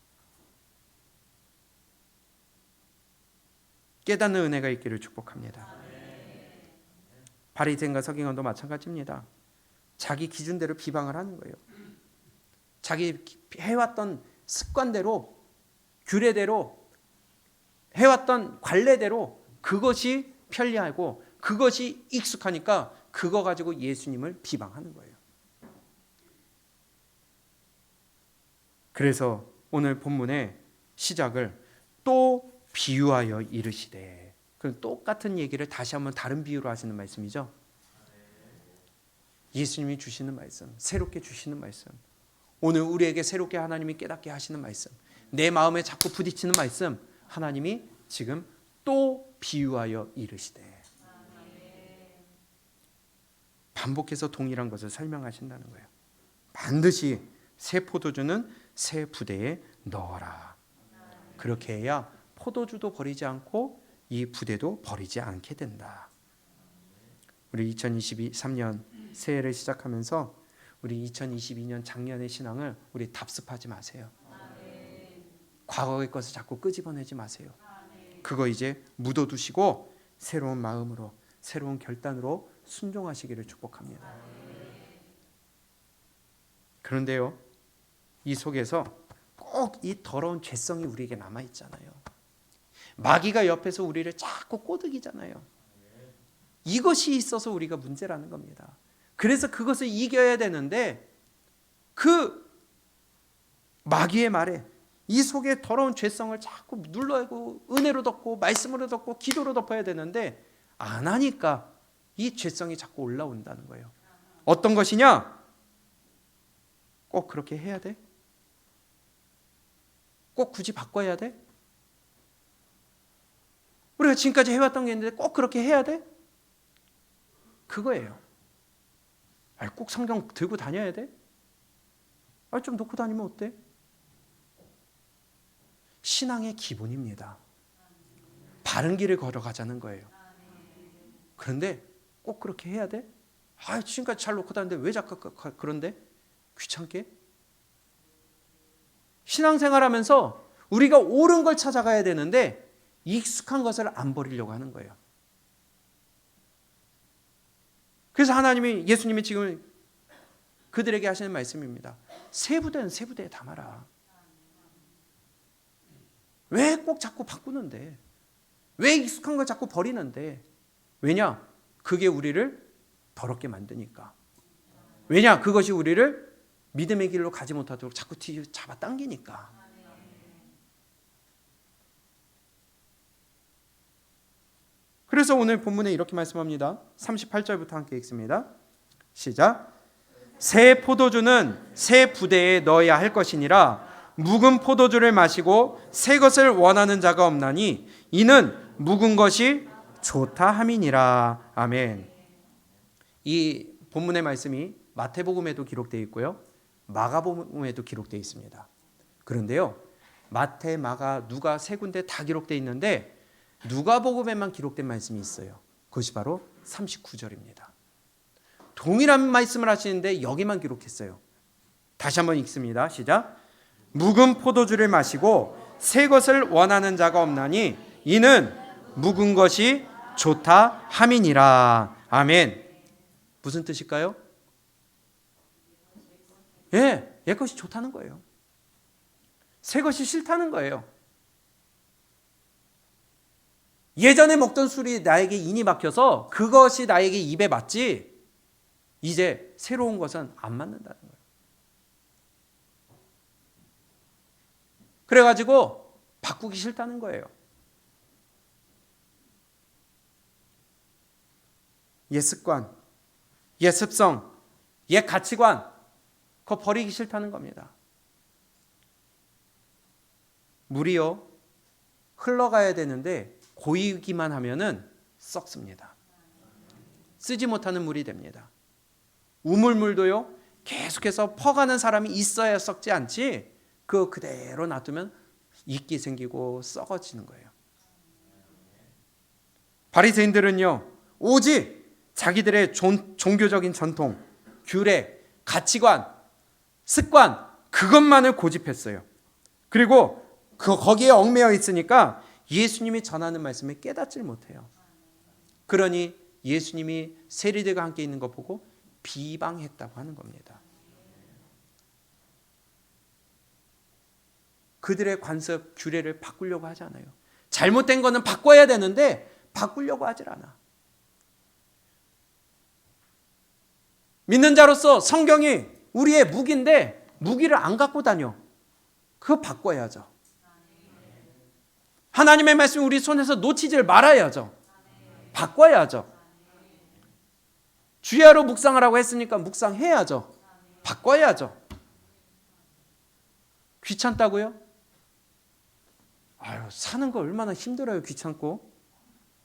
깨닫는 은혜가 있기를 축복합니다. 바리새인과 서기관도 마찬가지입니다. 자기 기준대로 비방을 하는 거예요. 자기 해왔던 습관대로, 규례대로, 해왔던 관례대로 그것이 편리하고 그것이 익숙하니까 그거 가지고 예수님을 비방하는 거예요. 그래서 오늘 본문의 시작을 또 비유하여 이르시되, 그 똑같은 얘기를 다시 한번 다른 비유로 하시는 말씀이죠. 예수님이 주시는 말씀, 새롭게 주시는 말씀, 오늘 우리에게 새롭게 하나님이 깨닫게 하시는 말씀, 내 마음에 자꾸 부딪히는 말씀, 하나님이 지금 또 비유하여 이르시되, 반복해서 동일한 것을 설명하신다는 거예요. 반드시 새 포도주는 새 부대에 넣어라. 그렇게 해야 포도주도 버리지 않고 이 부대도 버리지 않게 된다. 우리 2023년 새해를 시작하면서 우리 2022년 작년의 신앙을 우리 답습하지 마세요. 과거의 것을 자꾸 끄집어내지 마세요. 그거 이제 묻어두시고 새로운 마음으로, 새로운 결단으로 순종하시기를 축복합니다. 그런데요, 이 속에서 꼭 이 더러운 죄성이 우리에게 남아있잖아요. 마귀가 옆에서 우리를 자꾸 꼬드기잖아요. 이것이 있어서 우리가 문제라는 겁니다. 그래서 그것을 이겨야 되는데 그 마귀의 말에 이 속에 더러운 죄성을 자꾸 눌러고 은혜로 덮고 말씀으로 덮고 기도로 덮어야 되는데 안 하니까 이 죄성이 자꾸 올라온다는 거예요. 어떤 것이냐? 꼭 그렇게 해야 돼? 꼭 굳이 바꿔야 돼? 우리가 지금까지 해왔던 게 있는데 꼭 그렇게 해야 돼? 그거예요. 꼭 성경 들고 다녀야 돼? 좀 놓고 다니면 어때? 신앙의 기본입니다. 바른 길을 걸어가자는 거예요. 그런데 꼭 그렇게 해야 돼? 지금까지 잘 놓고 다니는데 왜 자꾸 그런데? 귀찮게? 신앙생활하면서 우리가 옳은 걸 찾아가야 되는데 익숙한 것을 안 버리려고 하는 거예요. 그래서 예수님이 지금 그들에게 하시는 말씀입니다. 새 부대는 새 부대에 담아라. 왜 꼭 자꾸 바꾸는데? 왜 익숙한 걸 자꾸 버리는데? 왜냐? 그게 우리를 더럽게 만드니까. 왜냐? 그것이 우리를 믿음의 길로 가지 못하도록 자꾸 잡아당기니까. 그래서 오늘 본문에 이렇게 말씀합니다. 38절부터 함께 읽습니다. 시작. 새 포도주는 새 부대에 넣어야 할 것이니라. 묵은 포도주를 마시고 새 것을 원하는 자가 없나니 이는 묵은 것이 좋다 함이니라. 아멘. 이 본문의 말씀이 마태복음에도 기록되어 있고요, 마가복음에도 기록되어 있습니다. 그런데요, 마태, 마가, 누가 세 군데 다 기록되어 있는데 누가복음에만 기록된 말씀이 있어요. 그것이 바로 39절입니다. 동일한 말씀을 하시는데 여기만 기록했어요. 다시 한번 읽습니다. 시작. 묵은 포도주를 마시고 새 것을 원하는 자가 없나니 이는 묵은 것이 좋다 함이니라. 아멘. 무슨 뜻일까요? 옛 것이 좋다는 거예요. 새 것이 싫다는 거예요. 예전에 먹던 술이 나에게 인이 막혀서 그것이 나에게 입에 맞지 이제 새로운 것은 안 맞는다는 거예요. 그래가지고 바꾸기 싫다는 거예요. 옛 습관, 옛 습성, 옛 가치관 그거 버리기 싫다는 겁니다. 물이요 흘러가야 되는데 고이기만 하면은 썩습니다. 쓰지 못하는 물이 됩니다. 우물물도요 계속해서 퍼가는 사람이 있어야 썩지 않지 그거 그대로 놔두면 이끼 생기고 썩어지는 거예요. 바리새인들은요 오직 자기들의 종교적인 전통, 규례, 가치관, 습관 그것만을 고집했어요. 그리고 거기에 얽매여 있으니까 예수님이 전하는 말씀을 깨닫질 못해요. 그러니 예수님이 세리들과 함께 있는 것 보고 비방했다고 하는 겁니다. 그들의 관습, 규례를 바꾸려고 하지 않아요. 잘못된 거는 바꿔야 되는데 바꾸려고 하질 않아. 믿는 자로서 성경이 우리의 무기인데 무기를 안 갖고 다녀. 그거 바꿔야죠. 하나님의 말씀이 우리 손에서 놓치질 말아야죠. 바꿔야죠. 주야로 묵상하라고 했으니까 묵상해야죠. 바꿔야죠. 귀찮다고요? 사는 거 얼마나 힘들어요. 귀찮고.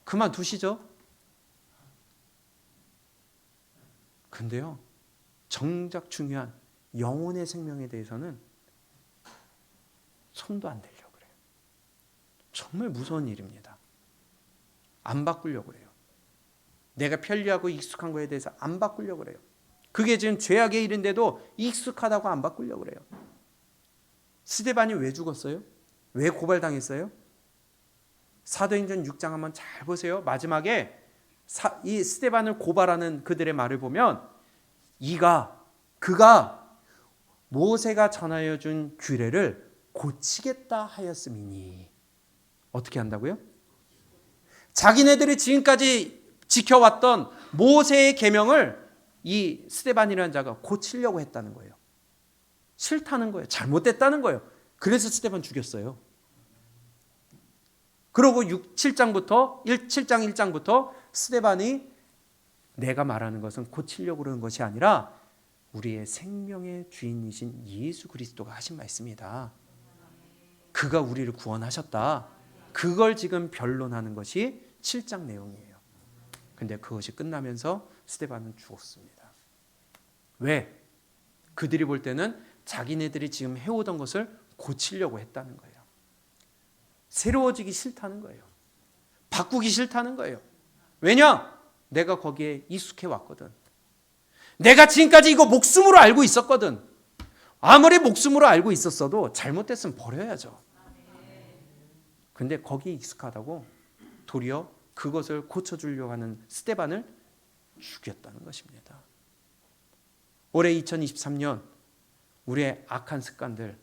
그만두시죠. 근데요, 정작 중요한 영혼의 생명에 대해서는 손도 안 대려고 그래요. 정말 무서운 일입니다. 안 바꾸려고 해요. 내가 편리하고 익숙한 거에 대해서 안 바꾸려고 그래요. 그게 지금 죄악의 일인데도 익숙하다고 안 바꾸려고 그래요. 스데반이 왜 죽었어요? 왜 고발당했어요? 사도행전 6장 한번 잘 보세요. 마지막에 이 스데반을 고발하는 그들의 말을 보면 그가 모세가 전하여 준 규례를 고치겠다 하였음이니 어떻게 한다고요? 자기네들이 지금까지 지켜왔던 모세의 계명을 이 스데반이라는 자가 고치려고 했다는 거예요. 싫다는 거예요. 잘못됐다는 거예요. 그래서 스데반 죽였어요. 그러고 7장부터 1장부터 스데반이 내가 말하는 것은 고치려고 그러는 것이 아니라 우리의 생명의 주인이신 예수 그리스도가 하신 말씀이다. 그가 우리를 구원하셨다. 그걸 지금 변론하는 것이 7장 내용이에요. 근데 그것이 끝나면서 스데반은 죽었습니다. 왜? 그들이 볼 때는 자기네들이 지금 해오던 것을 고치려고 했다는 거예요. 새로워지기 싫다는 거예요. 바꾸기 싫다는 거예요. 왜냐? 내가 거기에 익숙해 왔거든. 내가 지금까지 이거 목숨으로 알고 있었거든. 아무리 목숨으로 알고 있었어도 잘못됐으면 버려야죠. 근데 거기에 익숙하다고 도리어 그것을 고쳐주려고 하는 스데반을 죽였다는 것입니다. 올해 2023년 우리의 악한 습관들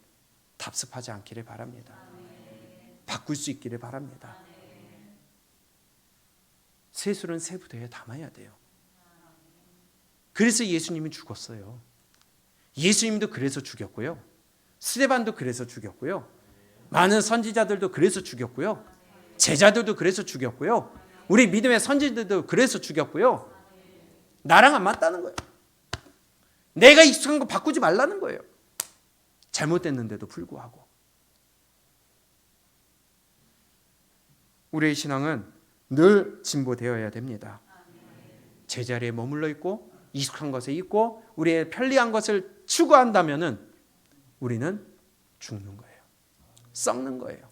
답습하지 않기를 바랍니다. 바꿀 수 있기를 바랍니다. 세술은 세부대에 담아야 돼요. 그래서 예수님이 죽었어요. 예수님도 그래서 죽였고요. 스데반도 그래서 죽였고요. 많은 선지자들도 그래서 죽였고요. 제자들도 그래서 죽였고요. 우리 믿음의 선지자들도 그래서 죽였고요. 나랑 안 맞다는 거예요. 내가 익숙한 거 바꾸지 말라는 거예요. 잘못됐는데도 불구하고. 우리의 신앙은 늘 진보되어야 됩니다. 제자리에 머물러 있고 익숙한 것에 있고 우리의 편리한 것을 추구한다면은 우리는 죽는 거예요. 썩는 거예요.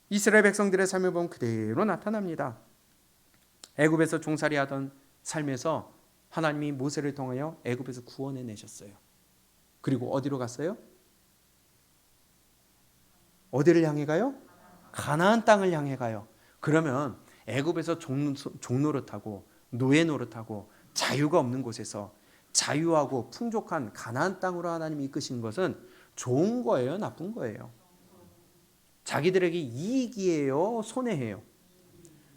이스라엘 백성들의 삶을 보면 그대로 나타납니다. 애굽에서 종살이 하던 삶에서 하나님이 모세를 통하여 애굽에서 구원해 내셨어요. 그리고 어디로 갔어요? 어디를 향해 가요? 가나안 땅을 향해 가요. 그러면 애굽에서 종노릇하고 노예 노릇하고 자유가 없는 곳에서 자유하고 풍족한 가나안 땅으로 하나님이 이끄신 것은 좋은 거예요? 나쁜 거예요? 자기들에게 이익이에요? 손해예요?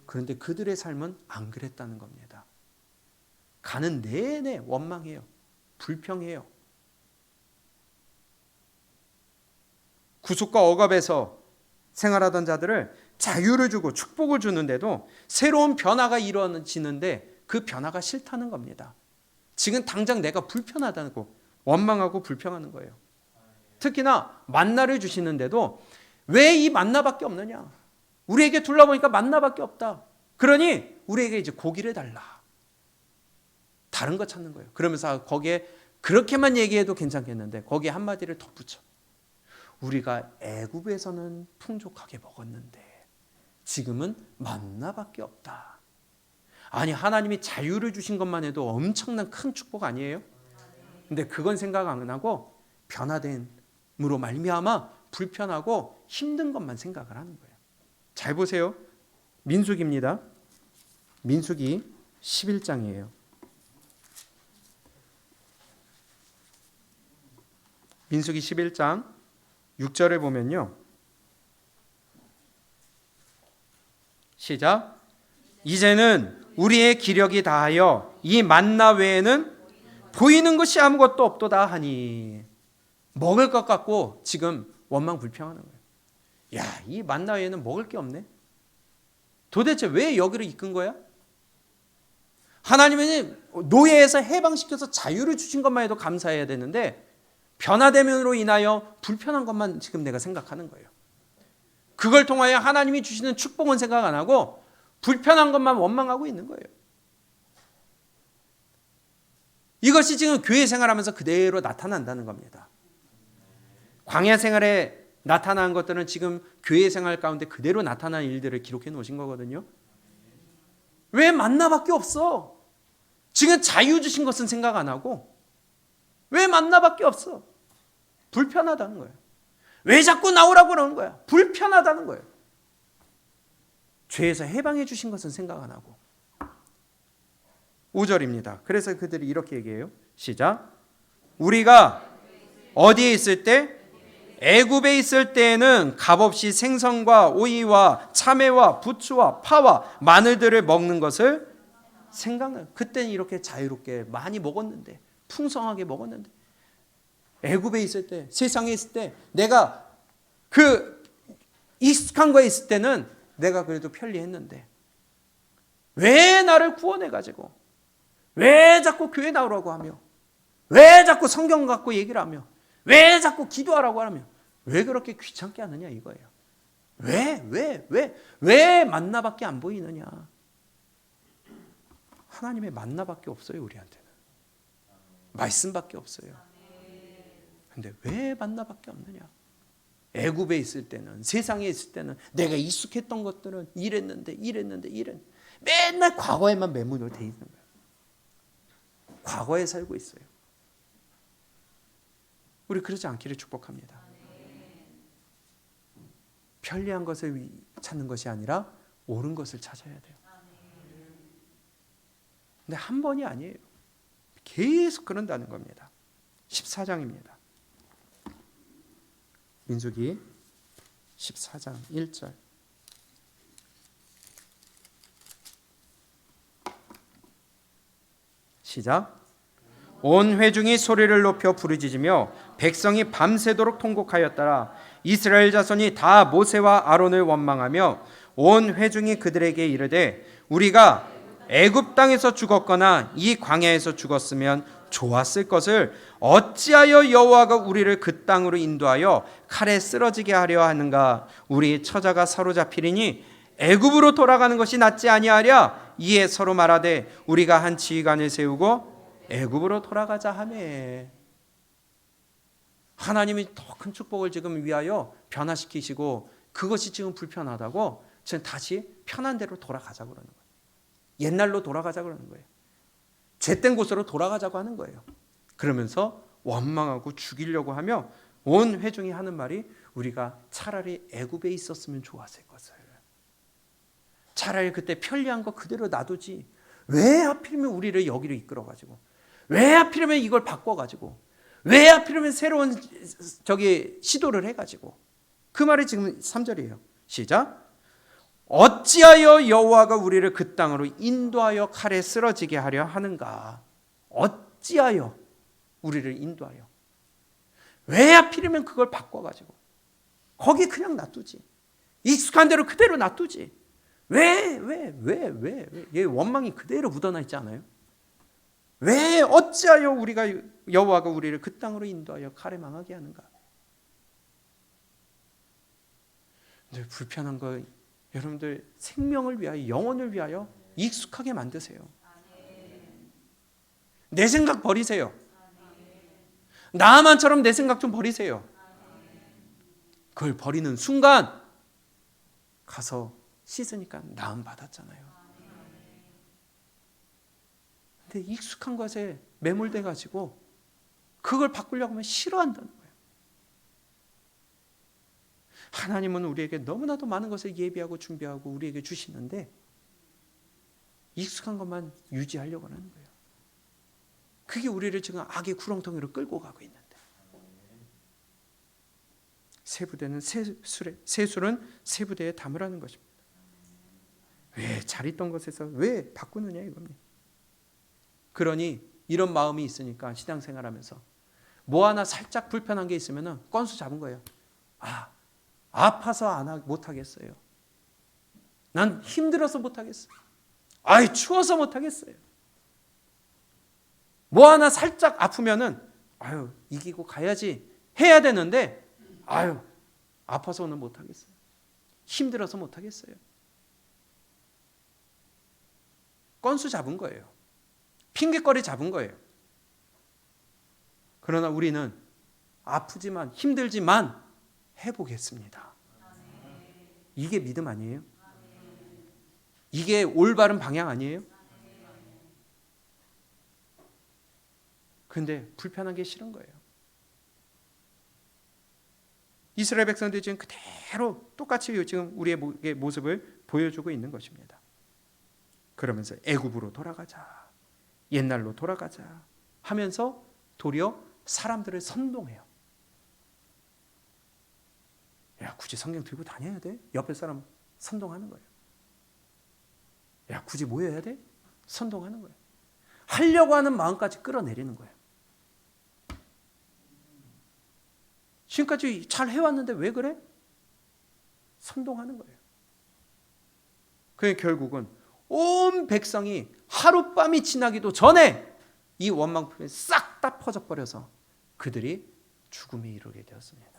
그런데 그들의 삶은 안 그랬다는 겁니다. 가는 내내 원망해요. 불평해요. 구속과 억압에서 생활하던 자들을 자유를 주고 축복을 주는데도 새로운 변화가 이루어지는데 그 변화가 싫다는 겁니다. 지금 당장 내가 불편하다고 원망하고 불평하는 거예요. 특히나 만나를 주시는데도 왜 이 만나밖에 없느냐? 우리에게 둘러보니까 만나밖에 없다. 그러니 우리에게 이제 고기를 달라. 다른 거 찾는 거예요. 그러면서 거기에 그렇게만 얘기해도 괜찮겠는데 거기에 한마디를 덧붙여. 우리가 애굽에서는 풍족하게 먹었는데 지금은 만나밖에 없다. 아니 하나님이 자유를 주신 것만 해도 엄청난 큰 축복 아니에요? 근데 그건 생각 안 하고 변화됨으로 말미암아 불편하고 힘든 것만 생각을 하는 거예요. 잘 보세요. 민수기입니다. 민수기 11장이에요. 민수기 11장 6절을 보면요. 시작. 이제는 우리의 기력이 다하여 이 만나 외에는 보이는 것이 아무것도 없도다 하니 먹을 것 같고 지금 원망 불평하는 거예요. 야, 이 만나 외에는 먹을 게 없네. 도대체 왜 여기로 이끈 거야? 하나님은 노예에서 해방시켜서 자유를 주신 것만 해도 감사해야 되는데 변화됨으로 인하여 불편한 것만 지금 내가 생각하는 거예요. 그걸 통하여 하나님이 주시는 축복은 생각 안 하고 불편한 것만 원망하고 있는 거예요. 이것이 지금 교회 생활하면서 그대로 나타난다는 겁니다. 광야 생활에 나타난 것들은 지금 교회 생활 가운데 그대로 나타난 일들을 기록해 놓으신 거거든요. 왜 만나밖에 없어? 지금 자유 주신 것은 생각 안 하고 왜 만나밖에 없어? 불편하다는 거예요. 왜 자꾸 나오라고 그러는 거야? 불편하다는 거예요. 죄에서 해방해 주신 것은 생각 안 하고. 5절입니다. 그래서 그들이 이렇게 얘기해요. 시작. 우리가 어디에 있을 때 애굽에 있을 때에는 값없이 생선과 오이와 참외와 부추와 파와 마늘들을 먹는 것을 생각나요. 그때는 이렇게 자유롭게 많이 먹었는데, 풍성하게 먹었는데, 애굽에 있을 때, 세상에 있을 때, 내가 그 익숙한 거에 있을 때는 내가 그래도 편리했는데, 왜 나를 구원해가지고, 왜 자꾸 교회 나오라고 하며, 왜 자꾸 성경 갖고 얘기를 하며, 왜 자꾸 기도하라고 하며, 왜 그렇게 귀찮게 하느냐 이거예요. 왜 만나밖에 안 보이느냐. 하나님의 만나밖에 없어요. 우리한테는 말씀밖에 없어요. 근데 왜 만나밖에 없느냐. 애굽에 있을 때는, 세상에 있을 때는 내가 익숙했던 것들은 이랬는데 맨날 과거에만 매몰로 돼 있는 거예요. 과거에 살고 있어요. 우리 그러지 않기를 축복합니다. 편리한 것을 찾는 것이 아니라 옳은 것을 찾아야 돼요. 근데 한 번이 아니에요. 계속 그런다는 겁니다. 14장입니다. 민수기 14장 1절. 시작. 온 회중이 소리를 높여 부르짖으며 백성이 밤새도록 통곡하였더라. 이스라엘 자손이 다 모세와 아론을 원망하며 온 회중이 그들에게 이르되 우리가 애굽 땅에서 죽었거나 이 광야에서 죽었으면 좋았을 것을 어찌하여 여호와가 우리를 그 땅으로 인도하여 칼에 쓰러지게 하려 하는가. 우리 처자가 사로잡히리니 애굽으로 돌아가는 것이 낫지 아니하랴. 이에 서로 말하되 우리가 한 지휘관을 세우고 애굽으로 돌아가자 하매. 하나님이 더 큰 축복을 지금 위하여 변화시키시고 그것이 지금 불편하다고 지금 다시 편한 대로 돌아가자 그러는 거예요. 옛날로 돌아가자 그러는 거예요. 죄된 곳으로 돌아가자고 하는 거예요. 그러면서 원망하고 죽이려고 하며 온 회중이 하는 말이 우리가 차라리 애굽에 있었으면 좋았을 것을. 차라리 그때 편리한 거 그대로 놔두지. 왜 하필이면 우리를 여기로 이끌어가지고, 왜 하필이면 이걸 바꿔가지고, 왜 하필이면 새로운 시도를 해가지고. 그 말이 지금 3절이에요. 시작. 어찌하여 여호와가 우리를 그 땅으로 인도하여 칼에 쓰러지게 하려 하는가. 어찌하여 우리를 인도하여. 왜 하필이면 그걸 바꿔가지고 거기 그냥 놔두지. 익숙한 대로 그대로 놔두지. 왜? 얘 원망이 그대로 묻어나 있지 않아요? 왜 어찌하여 우리가 여호와가 우리를 그 땅으로 인도하여 칼에 망하게 하는가? 근데 불편한 거 여러분들 생명을 위하여, 영혼을 위하여 익숙하게 만드세요. 내 생각 버리세요. 나만처럼 내 생각 좀 버리세요. 그걸 버리는 순간 가서 씻으니까 나음 받았잖아요. 근데 익숙한 것에 매몰돼 가지고 그걸 바꾸려고 하면 싫어한다는 거예요. 하나님은 우리에게 너무나도 많은 것을 예비하고 준비하고 우리에게 주시는데 익숙한 것만 유지하려고 하는 거예요. 그게 우리를 지금 악의 구렁텅이로 끌고 가고 있는데, 새 부대는 새술은 새 부대에 담으라는 것입니다. 왜 잘 있던 것에서 왜 바꾸느냐 이겁니다. 그러니 이런 마음이 있으니까 신앙생활하면서 뭐 하나 살짝 불편한 게 있으면 건수 잡은 거예요. 아파서 못하겠어요. 난 힘들어서 못하겠어요. 추워서 못하겠어요. 뭐 하나 살짝 아프면은 이기고 가야지 해야 되는데 아파서 오늘 못하겠어요. 힘들어서 못하겠어요. 건수 잡은 거예요. 핑계거리 잡은 거예요. 그러나 우리는 아프지만 힘들지만 해보겠습니다. 이게 믿음 아니에요? 이게 올바른 방향 아니에요? 근데 불편한 게 싫은 거예요. 이스라엘 백성들이 지금 그대로 똑같이 지금 우리의 모습을 보여주고 있는 것입니다. 그러면서 애굽으로 돌아가자, 옛날로 돌아가자 하면서 도리어 사람들을 선동해요. 야, 굳이 성경 들고 다녀야 돼? 옆에 사람 선동하는 거예요. 야, 굳이 모여야 돼? 선동하는 거예요. 하려고 하는 마음까지 끌어내리는 거예요. 지금까지 잘 해왔는데 왜 그래? 선동하는 거예요. 그게 결국은 온 백성이 하룻밤이 지나기도 전에 이 원망품이 싹 다 퍼져버려서 그들이 죽음에 이르게 되었습니다.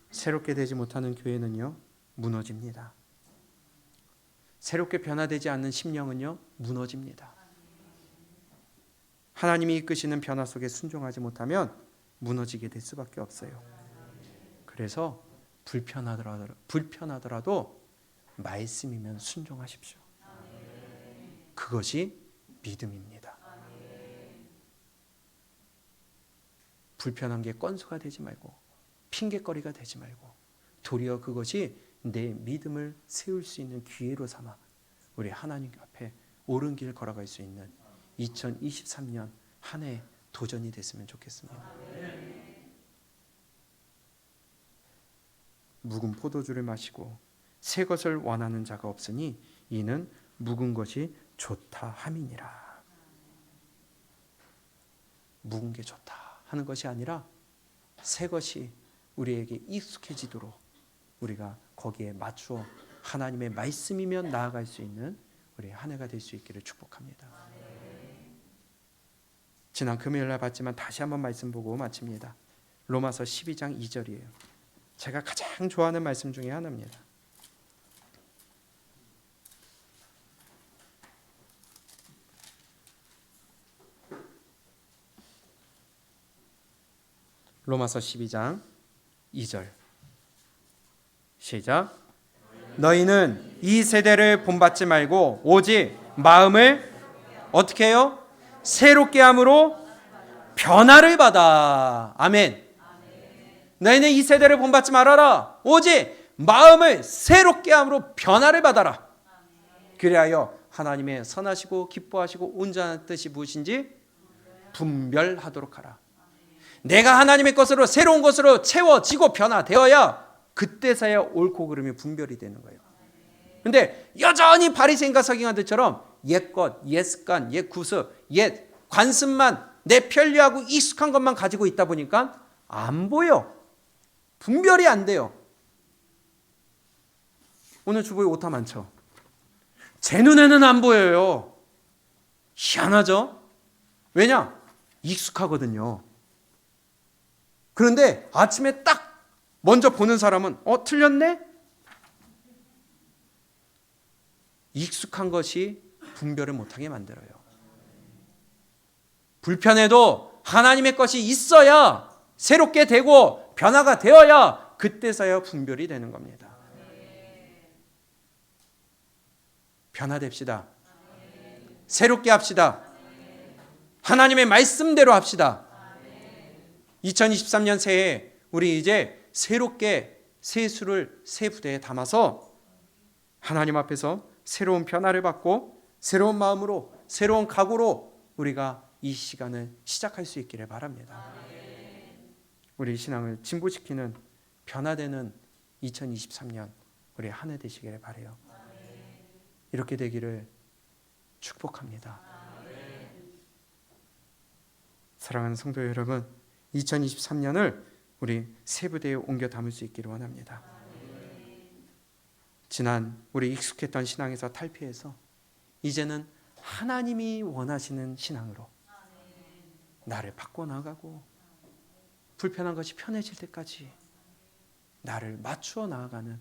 새롭게 되지 못하는 교회는요, 무너집니다. 새롭게 변화되지 않는 심령은요, 무너집니다. 하나님이 이끄시는 변화 속에 순종하지 못하면 무너지게 될 수밖에 없어요. 그래서 불편하더라도 말씀이면 순종하십시오. 그것이 믿음입니다. 불편한 게 건수가 되지 말고 핑계거리가 되지 말고 도리어 그것이 내 믿음을 세울 수 있는 기회로 삼아 우리 하나님 앞에 옳은 길 걸어갈 수 있는 2023년 한 해 도전이 됐으면 좋겠습니다. 묵은 포도주를 마시고 새 것을 원하는 자가 없으니 이는 묵은 것이 좋다 함이니라. 묵은 게 좋다 하는 것이 아니라 새 것이 우리에게 익숙해지도록 우리가 거기에 맞추어 하나님의 말씀이면 나아갈 수 있는 우리 한 해가 될 수 있기를 축복합니다. 지난 금요일날 봤지만 다시 한번 말씀 보고 마칩니다. 로마서 12장 2절이에요. 제가 가장 좋아하는 말씀 중에 하나입니다. 로마서 12장 2절 시작. 너희는 이 세대를 본받지 말고 오직 마음을 어떻게 해요? 새롭게 함으로 변화를 받아. 아멘. 너희는 이 세대를 본받지 말아라. 오직 마음을 새롭게 함으로 변화를 받아라. 그리하여 하나님의 선하시고 기뻐하시고 온전한 뜻이 무엇인지 분별하도록 하라. 내가 하나님의 것으로 새로운 것으로 채워지고 변화되어야 그때서야 옳고 그름이 분별이 되는 거예요. 근데 여전히 바리새인과 서기관들처럼 옛것, 옛 습관, 옛 구습, 옛 관습만 내 편리하고 익숙한 것만 가지고 있다 보니까 안 보여. 분별이 안 돼요. 오늘 주부에 오타 많죠? 제 눈에는 안 보여요. 희한하죠? 왜냐? 익숙하거든요. 그런데 아침에 딱 먼저 보는 사람은 틀렸네? 익숙한 것이 분별을 못하게 만들어요. 불편해도 하나님의 것이 있어야 새롭게 되고 변화가 되어야 그때서야 분별이 되는 겁니다. 변화됩시다. 새롭게 합시다. 하나님의 말씀대로 합시다. 2023년 새해 우리 이제 새롭게 새 수를 새 부대에 담아서 하나님 앞에서 새로운 변화를 받고 새로운 마음으로 새로운 각오로 우리가 이 시간을 시작할 수 있기를 바랍니다. 우리 신앙을 진보시키는 변화되는 2023년 우리 한 해 되시기를 바라요. 이렇게 되기를 축복합니다. 사랑하는 성도 여러분, 2023년을 우리 새 부대에 옮겨 담을 수 있기를 원합니다. 지난 우리 익숙했던 신앙에서 탈피해서 이제는 하나님이 원하시는 신앙으로 나를 바꿔나가고 불편한 것이 편해질 때까지 나를 맞추어 나아가는,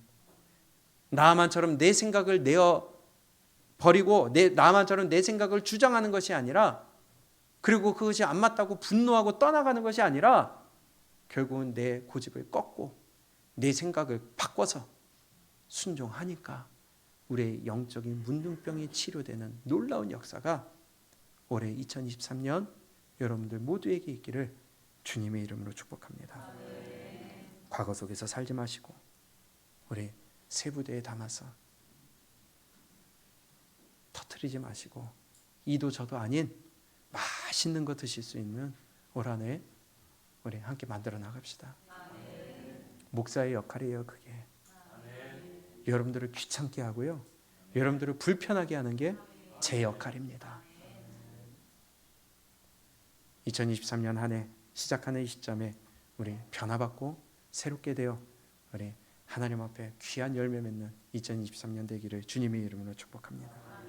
나만처럼 내 생각을 내어버리고 나만처럼 내 생각을 주장하는 것이 아니라, 그리고 그것이 안 맞다고 분노하고 떠나가는 것이 아니라 결국은 내 고집을 꺾고 내 생각을 바꿔서 순종하니까 우리의 영적인 문둥병이 치료되는 놀라운 역사가 올해 2023년 여러분들 모두에게 있기를 주님의 이름으로 축복합니다. 과거 속에서 살지 마시고 우리 새 부대에 담아서 터뜨리지 마시고 이도 저도 아닌 맛있는 거 드실 수 있는 올 한 해 우리 함께 만들어 나갑시다. 목사의 역할이에요. 그게 여러분들을 귀찮게 하고요, 여러분들을 불편하게 하는 게 제 역할입니다. 2023년 한 해 시작하는 이 시점에 우리 변화받고 새롭게 되어 우리 하나님 앞에 귀한 열매 맺는 2023년 되기를 주님의 이름으로 축복합니다.